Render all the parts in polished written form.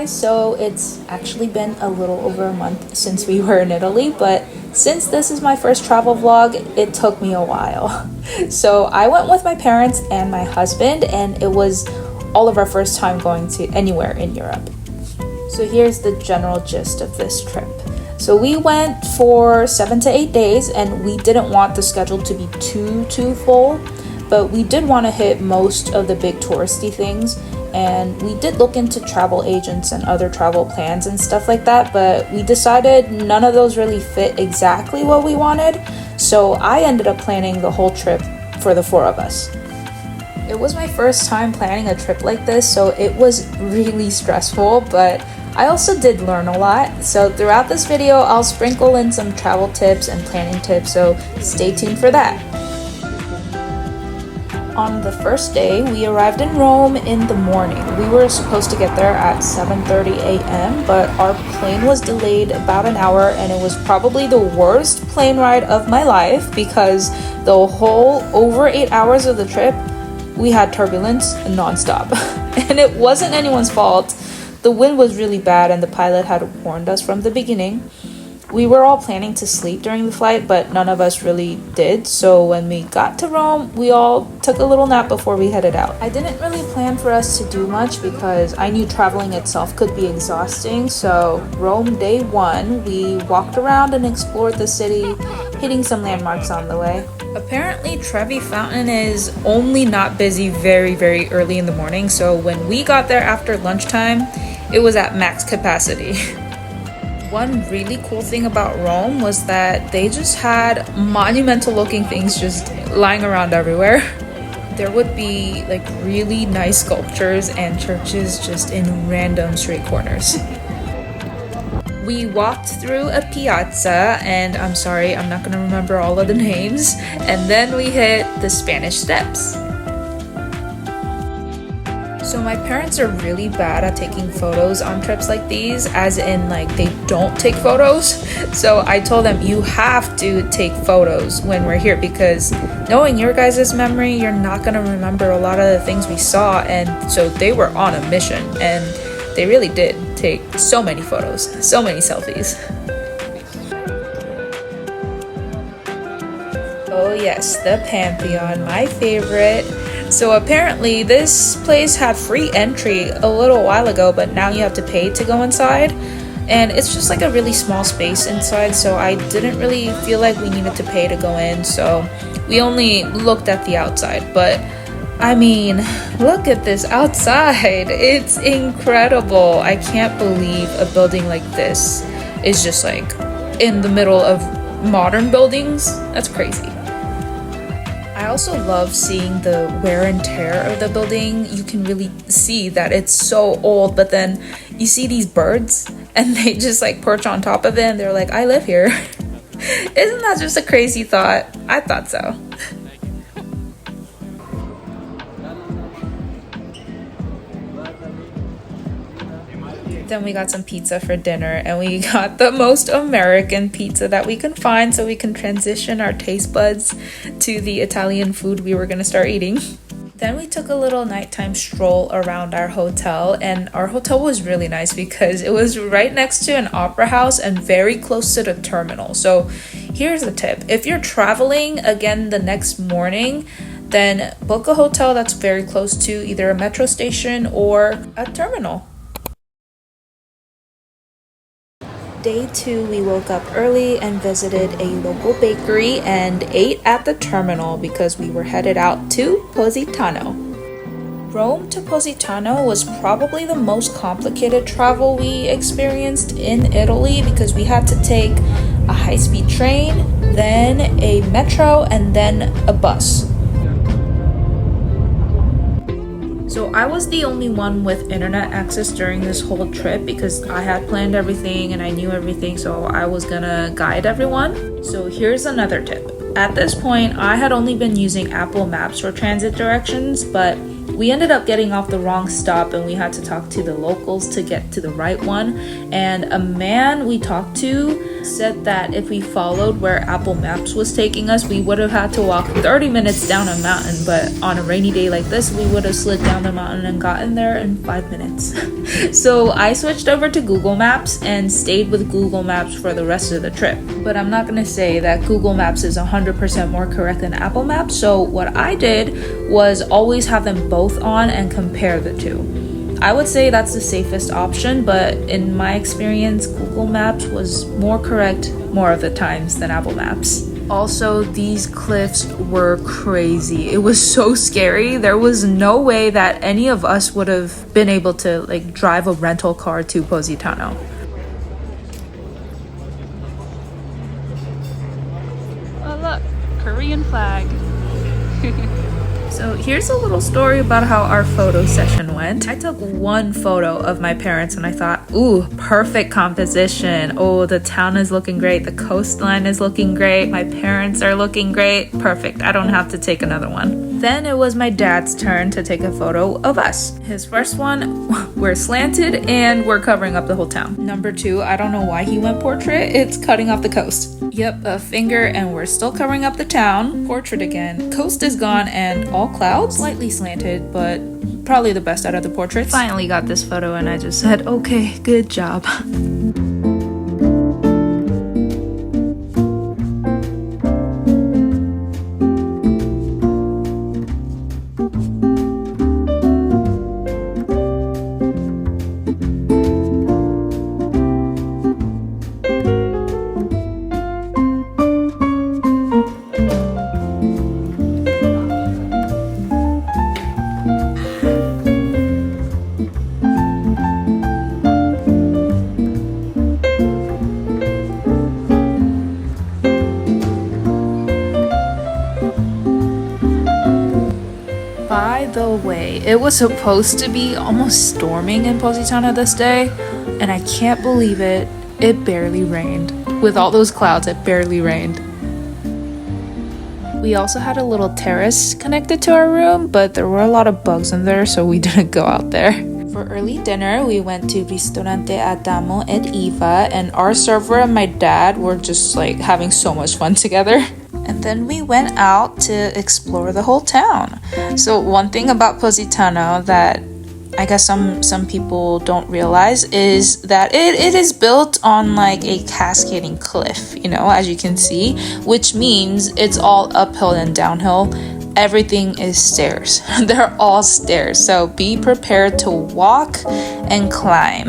so it's actually been a little over a month since we were in Italy, but since this is my first travel vlog, it took me a while. So I went with my parents and my husband, and it was all of our first time going to anywhere in Europe. So here's the general gist of this trip. So we went for 7 to 8 days, and we didn't want the schedule to be too full, but we did want to hit most of the big touristy things. And we did look into travel agents and other travel plans and stuff like that, but we decided none of those really fit exactly what we wanted. So I ended up planning the whole trip for the 4 of us. It was my first time planning a trip like this, so it was really stressful, but I also did learn a lot. So throughout this video, I'll sprinkle in some travel tips and planning tips, so stay tuned for that. On the first day, we arrived in Rome in the morning. We were supposed to get there at 7:30 a.m., but our plane was delayed about an hour, and it was probably the worst plane ride of my life because the whole over 8 hours of the trip, we had turbulence nonstop. And it wasn't anyone's fault. The wind was really bad, and the pilot had warned us from the beginning. We were all planning to sleep during the flight, but none of us really did. So when we got to Rome, we all took a little nap before we headed out. I didn't really plan for us to do much because I knew traveling itself could be exhausting. So Rome day 1, we walked around and explored the city, hitting some landmarks on the way. Apparently Trevi Fountain is only not busy very early in the morning. So when we got there after lunchtime, it was at max capacity. One really cool thing about Rome was that they just had monumental looking things just lying around everywhere. There would be like really nice sculptures and churches just in random street corners. We walked through a piazza, and I'm sorry, I'm not gonna remember all of the names, and then we hit the Spanish Steps. So my parents are really bad at taking photos on trips like these, as in like they don't take photos. So I told them, you have to take photos when we're here, because knowing your guys' memory, you're not gonna remember a lot of the things we saw. And so they were on a mission, and they really did take so many photos, so many selfies. Oh yes, the Pantheon, my favorite. So apparently this place had free entry a little while ago, but now you have to pay to go inside. And it's just like a really small space inside, so I didn't really feel like we needed to pay to go in, so we only looked at the outside. But I mean, look at this outside. It's incredible. I can't believe a building like this is just like in the middle of modern buildings. That's crazy. I also love seeing the wear and tear of the building. You can really see that it's so old, but then you see these birds and they just like perch on top of it and they're like, I live here. Isn't that just a crazy thought? I thought so. Then we got some pizza for dinner, and we got the most American pizza that we can find so we can transition our taste buds to the Italian food we were gonna start eating. Then we took a little nighttime stroll around our hotel, and our hotel was really nice because it was right next to an opera house and very close to the terminal. So here's a tip. If you're traveling again the next morning, then book a hotel that's very close to either a metro station or a terminal. Day 2, we woke up early and visited a local bakery and ate at the terminal because we were headed out to Positano. Rome to Positano was probably the most complicated travel we experienced in Italy because we had to take a high-speed train, then a metro, and then a bus. So I was the only one with internet access during this whole trip because I had planned everything and I knew everything, so I was gonna guide everyone. So here's another tip. At this point, I had only been using Apple Maps for transit directions, but We ended up getting off the wrong stop and we had to talk to the locals to get to the right one. And a man we talked to said that if we followed where Apple Maps was taking us, we would have had to walk 30 minutes down a mountain. But on a rainy day like this, we would have slid down the mountain and gotten there in 5 minutes. So I switched over to Google Maps and stayed with Google Maps for the rest of the trip. But I'm not gonna say that Google Maps is 100% more correct than Apple Maps. So what I did was always have them both on and compare the two. I would say that's the safest option, but in my experience, Google Maps was more correct more of the times than Apple Maps. Also, these cliffs were crazy. It was so scary. There was no way that any of us would have been able to drive a rental car to Positano. Oh look, Korean flag. So here's a little story about how our photo session went. I took one photo of my parents and I thought, ooh, perfect composition. Oh, the town is looking great. The coastline is looking great. My parents are looking great. Perfect. I don't have to take another one. Then it was my dad's turn to take a photo of us. His first one, we're slanted and we're covering up the whole town. Number 2, I don't know why he went portrait. It's cutting off the coast. Yep, a finger and we're still covering up the town. Portrait again. Coast is gone and all clouds. Slightly slanted, but probably the best out of the portraits. Finally got this photo and I just said, okay, good job. By the way, it was supposed to be almost storming in Positano this day, and I can't believe it. It barely rained. With all those clouds, it barely rained. We also had a little terrace connected to our room, but there were a lot of bugs in there, so we didn't go out there. For early dinner, we went to Ristorante Adamo ed Eva, and our server and my dad were just having so much fun together. And then we went out to explore the whole town. So one thing about Positano that I guess some people don't realize is that it is built on a cascading cliff, as you can see, which means it's all uphill and downhill. Everything is stairs. They're all stairs. So be prepared to walk and climb.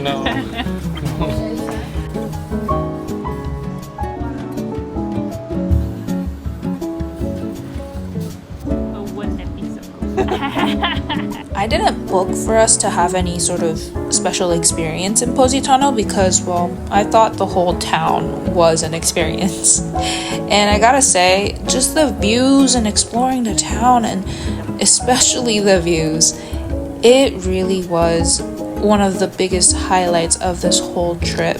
No. I didn't book for us to have any sort of special experience in Positano because, well, I thought the whole town was an experience. And I gotta say, just the views and exploring the town, and especially the views, it really was one of the biggest highlights of this whole trip.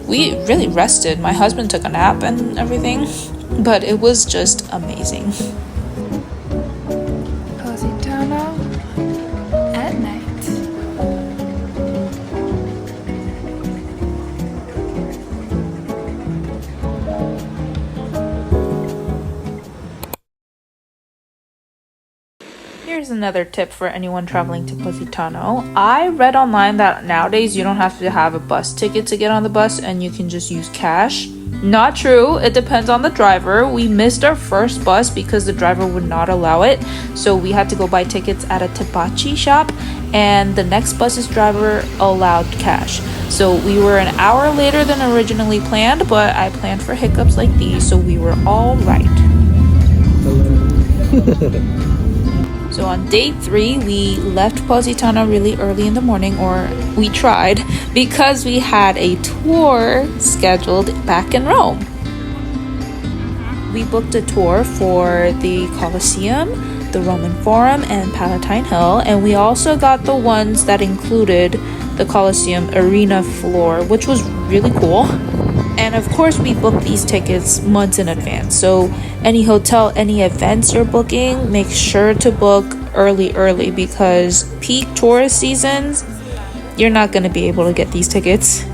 We really rested. My husband took a nap and everything, but it was just amazing. Positano at night. Here's another tip for anyone traveling to Positano. I read online that nowadays you don't have to have a bus ticket to get on the bus and you can just use cash. Not true. It depends on the driver. We missed our first bus because the driver would not allow it. So we had to go buy tickets at a tabachi shop, and the next bus's driver allowed cash. So we were an hour later than originally planned, but I planned for hiccups like these, so we were all right. So on day 3, we left Positano really early in the morning, or we tried, because we had a tour scheduled back in Rome. We booked a tour for the Colosseum, the Roman Forum, and Palatine Hill, and we also got the ones that included the Colosseum arena floor, which was really cool. And of course, we booked these tickets months in advance. So any hotel, any events you're booking, make sure to book early because peak tourist seasons, you're not going to be able to get these tickets.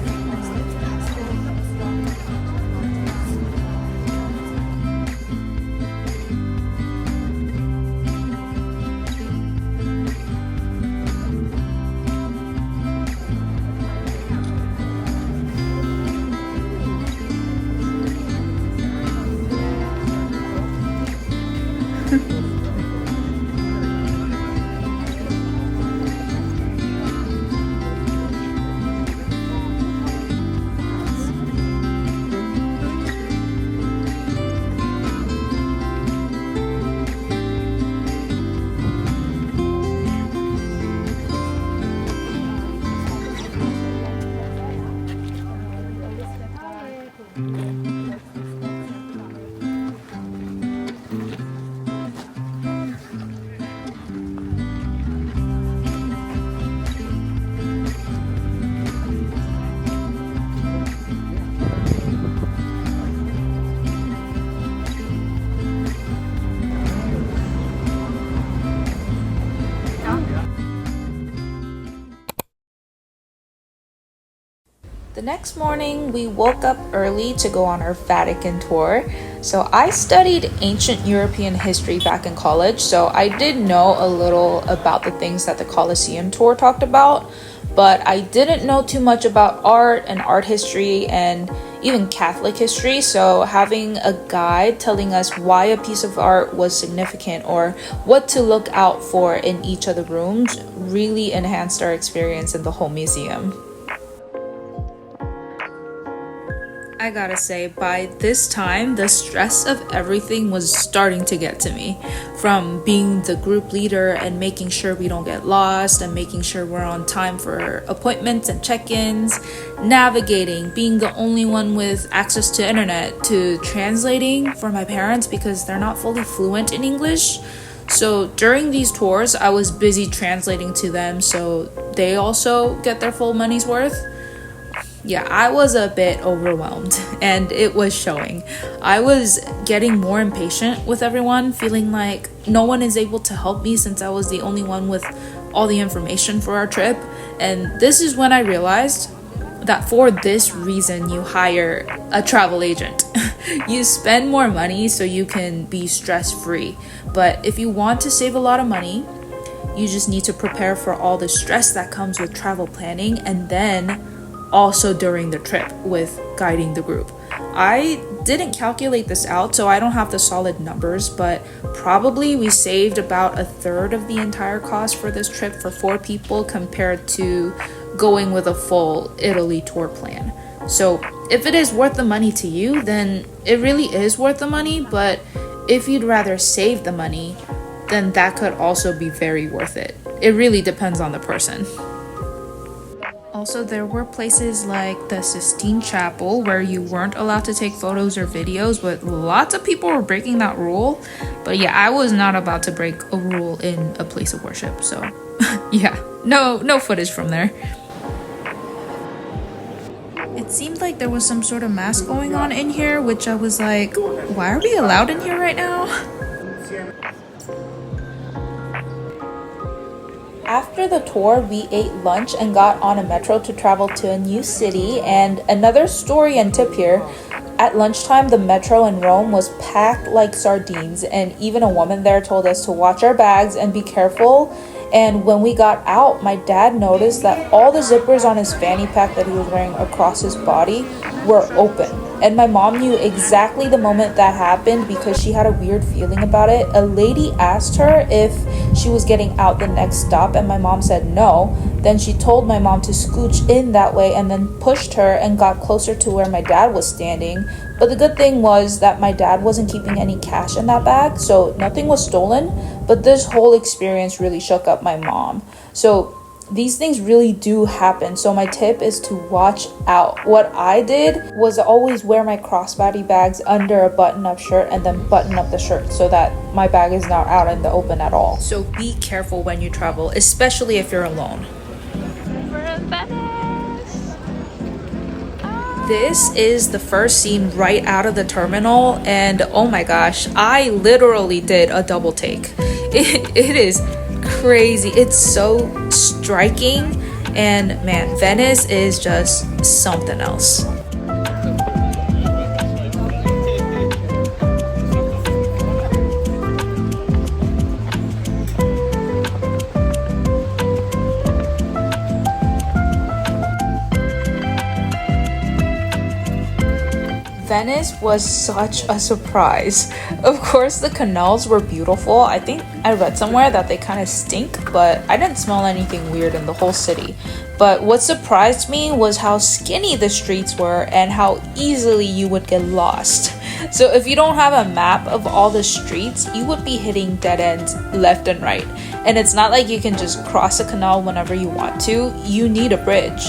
The next morning, we woke up early to go on our Vatican tour. So I studied ancient European history back in college, so I did know a little about the things that the Colosseum tour talked about, but I didn't know too much about art and art history and even Catholic history. So having a guide telling us why a piece of art was significant or what to look out for in each of the rooms really enhanced our experience in the whole museum. I gotta say, by this time, the stress of everything was starting to get to me. From being the group leader and making sure we don't get lost and making sure we're on time for appointments and check-ins, navigating, being the only one with access to internet, to translating for my parents because they're not fully fluent in English. So during these tours, I was busy translating to them so they also get their full money's worth. Yeah, I was a bit overwhelmed, and it was showing. I was getting more impatient with everyone, feeling like no one is able to help me since I was the only one with all the information for our trip. And this is when I realized that for this reason you hire a travel agent. You spend more money so you can be stress-free. But if you want to save a lot of money, you just need to prepare for all the stress that comes with travel planning, and then also during the trip with guiding the group. I didn't calculate this out, so I don't have the solid numbers, but probably we saved about a third of the entire cost for this trip for 4 people compared to going with a full Italy tour plan. So if it is worth the money to you, then it really is worth the money. But if you'd rather save the money, then that could also be very worth it. It really depends on the person. Also, there were places like the Sistine Chapel where you weren't allowed to take photos or videos, but lots of people were breaking that rule. But yeah, I was not about to break a rule in a place of worship, so yeah, no footage from there. It seemed like there was some sort of mass going on in here, which I was like, why are we allowed in here right now? After the tour, we ate lunch and got on a metro to travel to a new city. And another story and tip here, at lunchtime, the metro in Rome was packed like sardines, and even a woman there told us to watch our bags and be careful. And when we got out, my dad noticed that all the zippers on his fanny pack that he was wearing across his body were open. And my mom knew exactly the moment that happened because she had a weird feeling about it. A lady asked her if she was getting out the next stop, and my mom said no. Then she told my mom to scooch in that way and then pushed her and got closer to where my dad was standing. But the good thing was that my dad wasn't keeping any cash in that bag, so nothing was stolen. But this whole experience really shook up my mom. So these things really do happen, so my tip is to watch out. What I did was always wear my crossbody bags under a button-up shirt and then button up the shirt so that my bag is not out in the open at all. So be careful when you travel, especially if you're alone. We're in Venice. This is the first scene right out of the terminal, and oh my gosh, I literally did a double take. It is crazy. It's so striking, and man, Venice is just something else. Venice was such a surprise. Of course, the canals were beautiful. I think I read somewhere that they kind of stink, but I didn't smell anything weird in the whole city. But what surprised me was how skinny the streets were and how easily you would get lost. So if you don't have a map of all the streets, you would be hitting dead ends left and right. And it's not like you can just cross a canal whenever you want to. You need a bridge.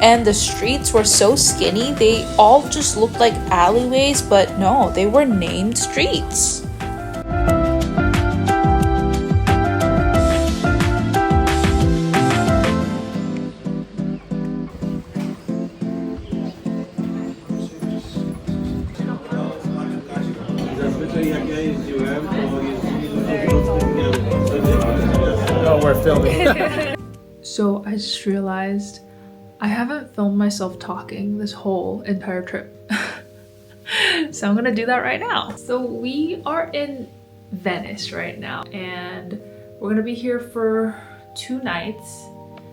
And the streets were so skinny, they all just looked like alleyways, but no, they were named streets. Oh, we're filming. So I just realized I haven't filmed myself talking this whole entire trip. So I'm gonna do that right now. So we are in Venice right now, and we're gonna be here for 2 nights.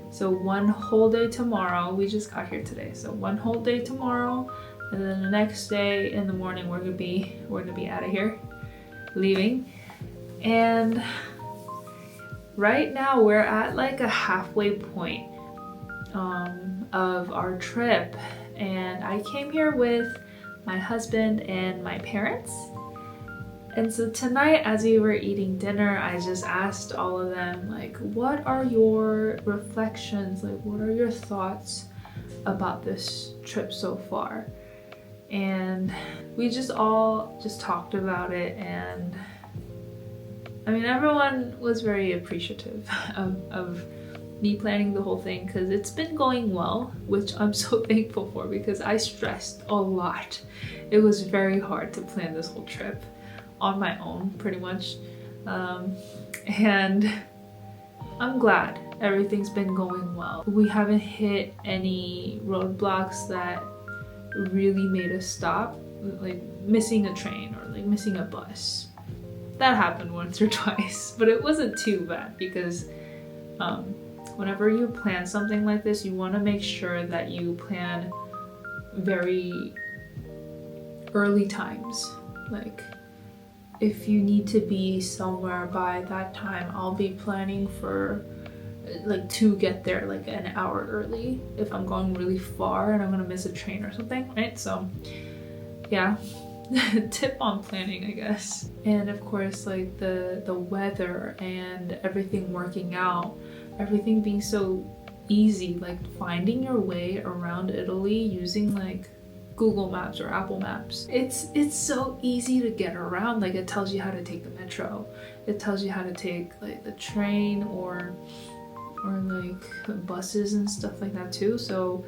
So one whole day tomorrow. We just got here today. So one whole day tomorrow, and then the next day in the morning we're gonna be out of here, leaving. And right now we're at like a halfway point of our trip, and I came here with my husband and my parents. And so tonight, as we were eating dinner, I just asked all of them, like, what are your reflections, like what are your thoughts about this trip so far? And we just all talked about it, and I mean, everyone was very appreciative of me planning the whole thing, because it's been going well, which I'm so thankful for, because I stressed a lot. It was very hard to plan this whole trip on my own, pretty much. And I'm glad everything's been going well. We haven't hit any roadblocks that really made us stop, like missing a train or like missing a bus. That happened once or twice, but it wasn't too bad, because whenever you plan something like this, you want to make sure that you plan very early times. Like, if you need to be somewhere by that time, I'll be planning for like to get there like an hour early if I'm going really far and I'm gonna miss a train or something, right? So yeah, tip on planning, I guess. And of course, like the weather and everything working out, everything being so easy, like finding your way around Italy using like Google Maps or Apple Maps. It's so easy to get around. Like it tells you how to take the metro. It tells you how to take like the train or like buses and stuff like that too. So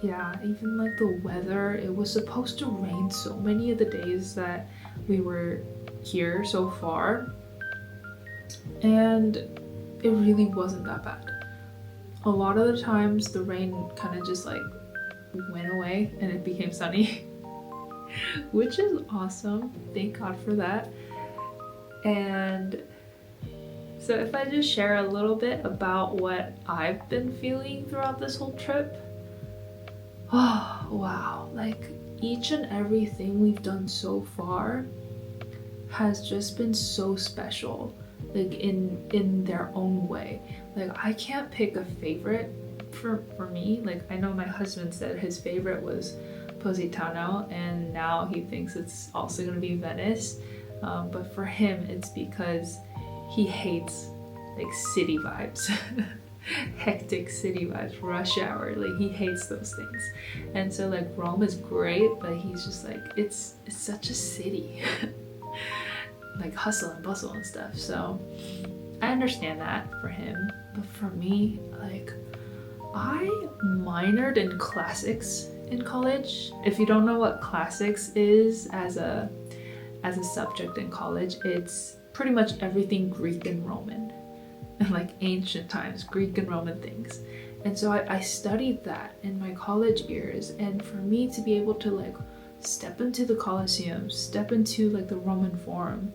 yeah, even like the weather, it was supposed to rain so many of the days that we were here so far, and it really wasn't that bad. A lot of the times the rain kind of just like went away and it became sunny, which is awesome. Thank God for that. And so if I just share a little bit about what I've been feeling throughout this whole trip, oh wow, like each and everything we've done so far has just been so special, like in their own way. Like I can't pick a favorite for me. Like I know my husband said his favorite was Positano, and now he thinks it's also gonna be Venice, but for him it's because he hates like city vibes. Hectic city vibes, rush hour, like he hates those things. And so like Rome is great, but he's just like it's such a city. Like hustle and bustle and stuff. So I understand that for him, but for me, like I minored in classics in college. If you don't know what classics is as a subject in college, it's pretty much everything Greek and Roman, and like ancient times, Greek and Roman things. And so I studied that in my college years, and for me to be able to like step into the Colosseum, step into like the Roman Forum,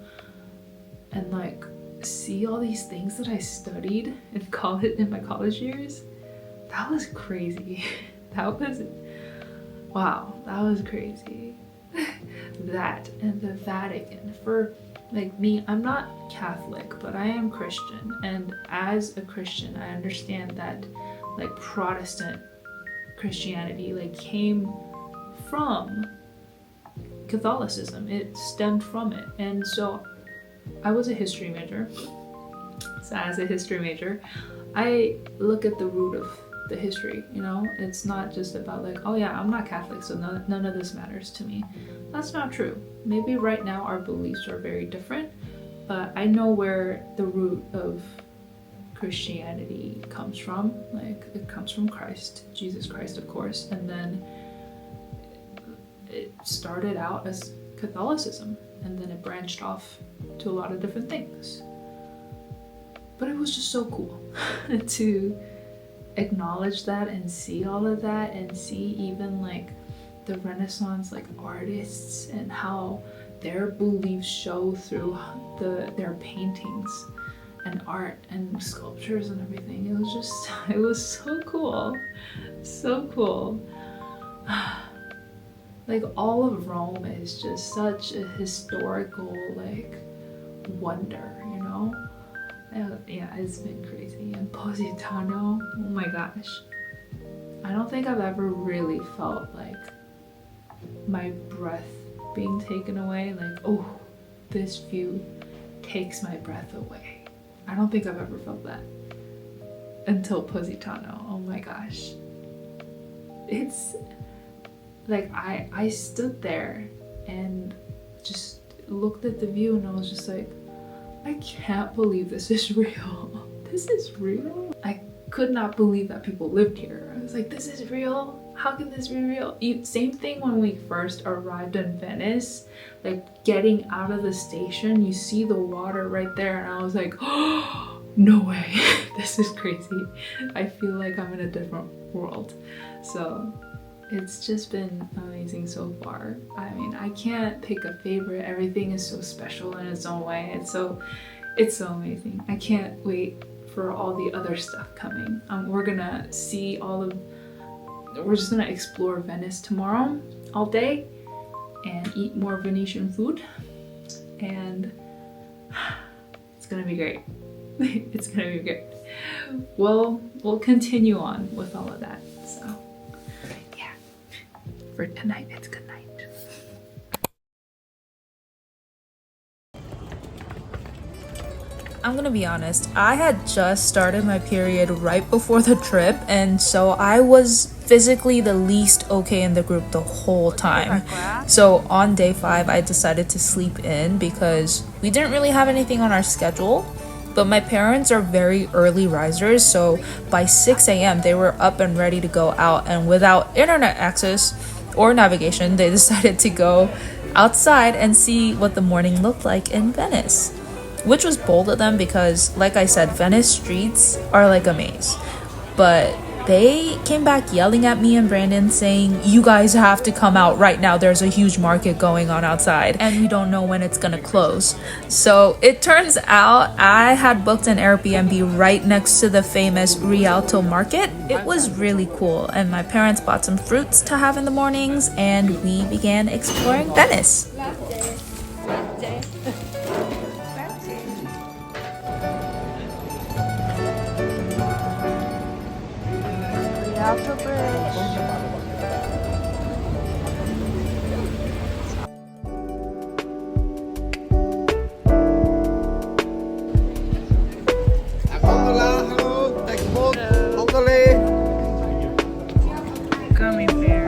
and like see all these things that I studied in college, in my college years, that was crazy. That was, wow, that was crazy. That and the Vatican. For like me, I'm not Catholic, but I am Christian, and as a Christian I understand that like Protestant Christianity like came from Catholicism. It stemmed from it. And so I was a history major, so as a history major I look at the root of the history, you know. It's not just about like, oh yeah, I'm not Catholic, so none of this matters to me. That's not true. Maybe right now our beliefs are very different, but I know where the root of Christianity comes from. Like it comes from Christ, Jesus Christ, of course, and then it started out as Catholicism, and then it branched off to a lot of different things. But it was just so cool to acknowledge that and see all of that, and see even like the Renaissance like artists and how their beliefs show through their paintings and art and sculptures and everything. It was so cool. So cool. Like all of Rome is just such a historical like wonder, you know? Yeah, it's been crazy. And Positano, oh my gosh. I don't think I've ever really felt like my breath being taken away. Like, oh, this view takes my breath away. I don't think I've ever felt that until Positano. Oh my gosh. It's like I stood there and just looked at the view, and I was just like, I can't believe this is real. This is real. I could not believe that people lived here. I was like, this is real? How can this be real? Same thing when we first arrived in Venice, like getting out of the station, you see the water right there, and I was like, oh, no way. This is crazy. I feel like I'm in a different world. So it's just been amazing so far. I mean, I can't pick a favorite. Everything is so special in its own way. It's so amazing. I can't wait for all the other stuff coming. We're gonna see we're just gonna explore Venice tomorrow all day and eat more Venetian food, and it's gonna be great. It's gonna be great. we'll continue on with all of that. So yeah, for tonight, it's good night. I'm gonna be honest, I had just started my period right before the trip, and so I was physically the least okay in the group the whole time. So on day 5, I decided to sleep in because we didn't really have anything on our schedule. But my parents are very early risers, so by 6 a.m. they were up and ready to go out, and without internet access or navigation, they decided to go outside and see what the morning looked like in Venice. Which was bold of them because, like I said, Venice streets are like a maze. But they came back yelling at me and Brandon saying, "You guys have to come out right now. There's a huge market going on outside and we don't know when it's gonna close." So it turns out I had booked an Airbnb right next to the famous Rialto market. It was really cool, and my parents bought some fruits to have in the mornings and we began exploring Venice. Gummy bear.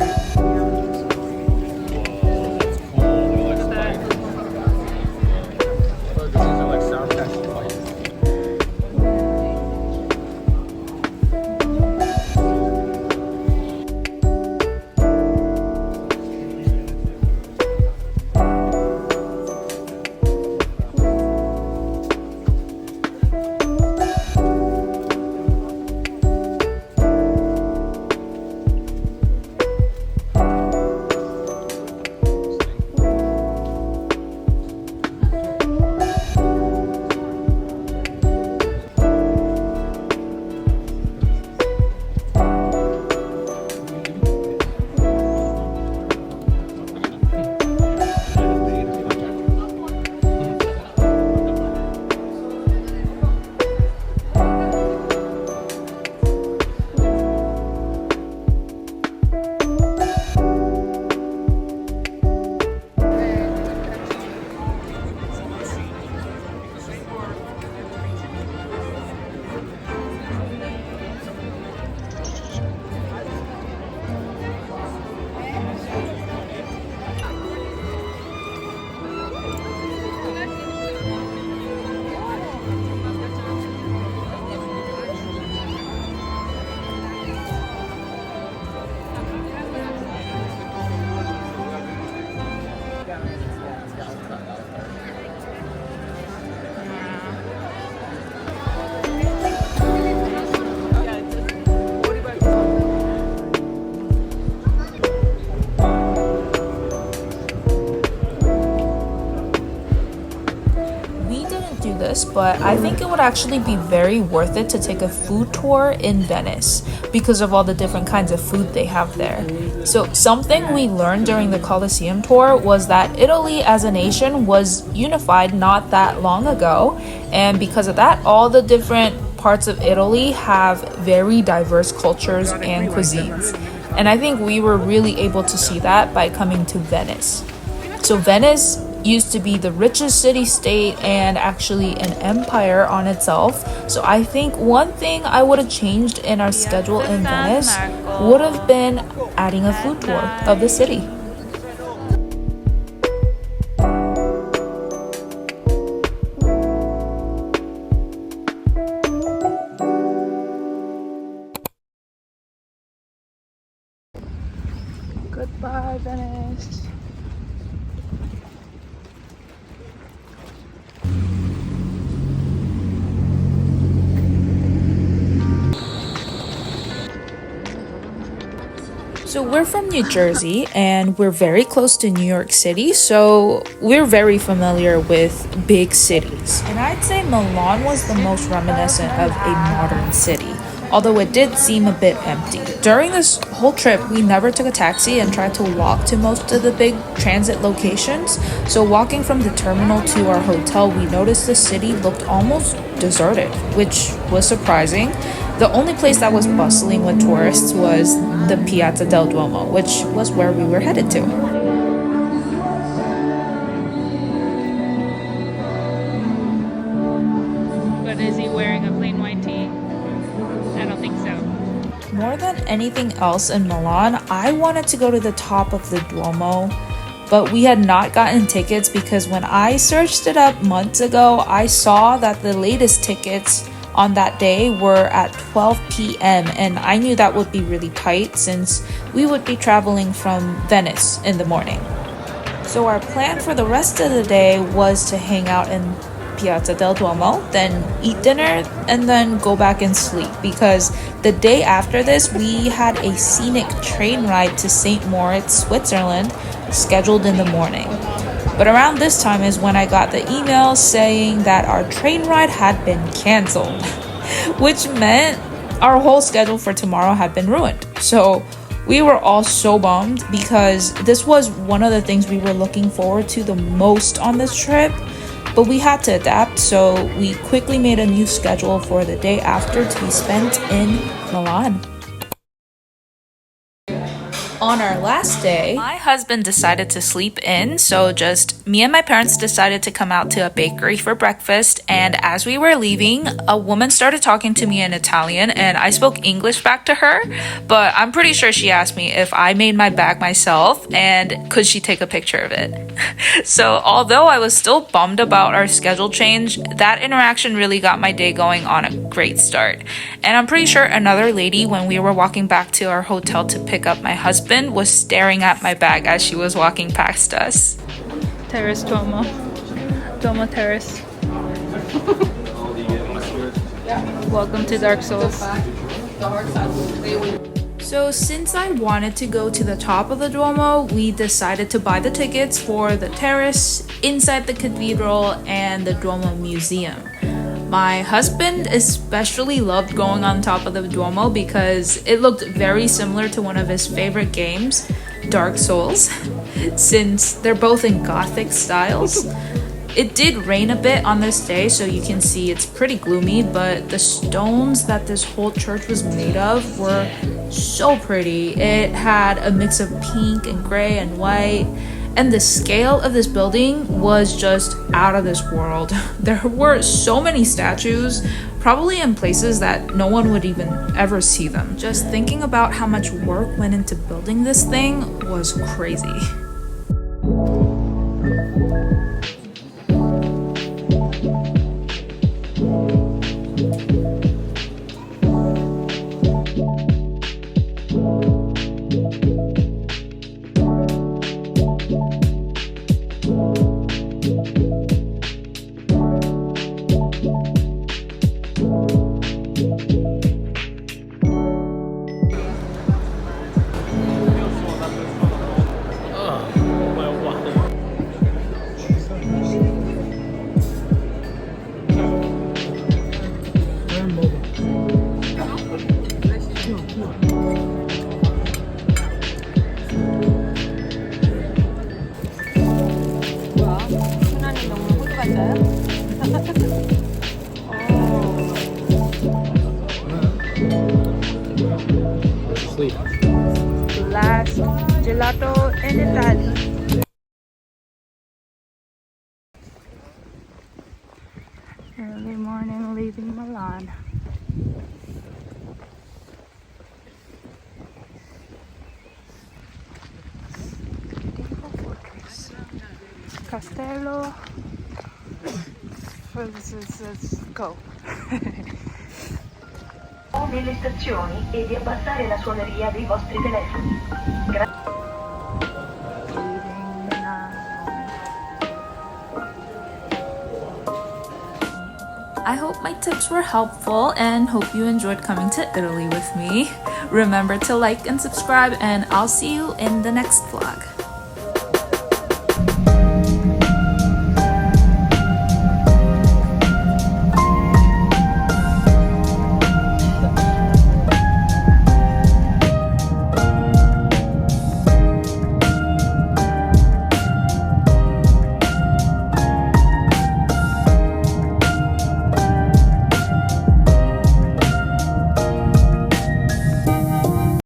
But I think it would actually be very worth it to take a food tour in Venice because of all the different kinds of food they have there. So something we learned during the Colosseum tour was that Italy as a nation was unified not that long ago, and because of that, all the different parts of Italy have very diverse cultures and cuisines. And I think we were really able to see that by coming to Venice. So Venice used to be the richest city-state and actually an empire on itself. So I think one thing I would have changed in our schedule in Venice would have been adding a food tour of the city. Goodbye, Venice. So we're from New Jersey and we're very close to New York City, so we're very familiar with big cities. And I'd say Milan was the most reminiscent of a modern city. although it did seem a bit empty. During this whole trip, we never took a taxi and tried to walk to most of the big transit locations. So walking from the terminal to our hotel, we noticed the city looked almost deserted, which was surprising. The only place that was bustling with tourists was the Piazza del Duomo, which was where we were headed to. But is he wearing a plain white tee? I don't think so. More than anything else in Milan, I wanted to go to the top of the Duomo, but we had not gotten tickets because when I searched it up months ago, I saw that the latest tickets on that day were at 12 p.m. and I knew that would be really tight since we would be traveling from Venice in the morning. So our plan for the rest of the day was to hang out in Piazza del Duomo, then eat dinner, and then go back and sleep because the day after this we had a scenic train ride to St. Moritz, Switzerland, scheduled in the morning. But around this time is when I got the email saying that our train ride had been cancelled, which meant our whole schedule for tomorrow had been ruined. So we were all so bummed because this was one of the things we were looking forward to the most on this trip. But we had to adapt, so we quickly made a new schedule for the day after to be spent in Milan. On our last day, my husband decided to sleep in, so just me and my parents decided to come out to a bakery for breakfast. And as we were leaving, a woman started talking to me in Italian and I spoke English back to her, but I'm pretty sure she asked me if I made my bag myself and could she take a picture of it. So although I was still bummed about our schedule change, that interaction really got my day going on a great start. And I'm pretty sure another lady, when we were walking back to our hotel to pick up my husband, was staring at my bag as she was walking past us. Terrace Duomo. Duomo Terrace. Welcome to Dark Souls. So since I wanted to go to the top of the Duomo, we decided to buy the tickets for the terrace, inside the cathedral, and the Duomo Museum. My husband especially loved going on top of the Duomo because it looked very similar to one of his favorite games, Dark Souls, since they're both in Gothic styles. It did rain a bit on this day, so you can see it's pretty gloomy, but the stones that this whole church was made of were so pretty. It had a mix of pink and gray and white. And the scale of this building was just out of this world. There were so many statues, probably in places that no one would even ever see them. Just thinking about how much work went into building this thing was crazy. Last gelato in Italy. Early morning leaving Milan. Castello. Let's go. Nelle stazioni e di abbassare la suoneria dei vostri telefoni. I hope my tips were helpful and hope you enjoyed coming to Italy with me. Remember to like and subscribe, and I'll see you in the next vlog.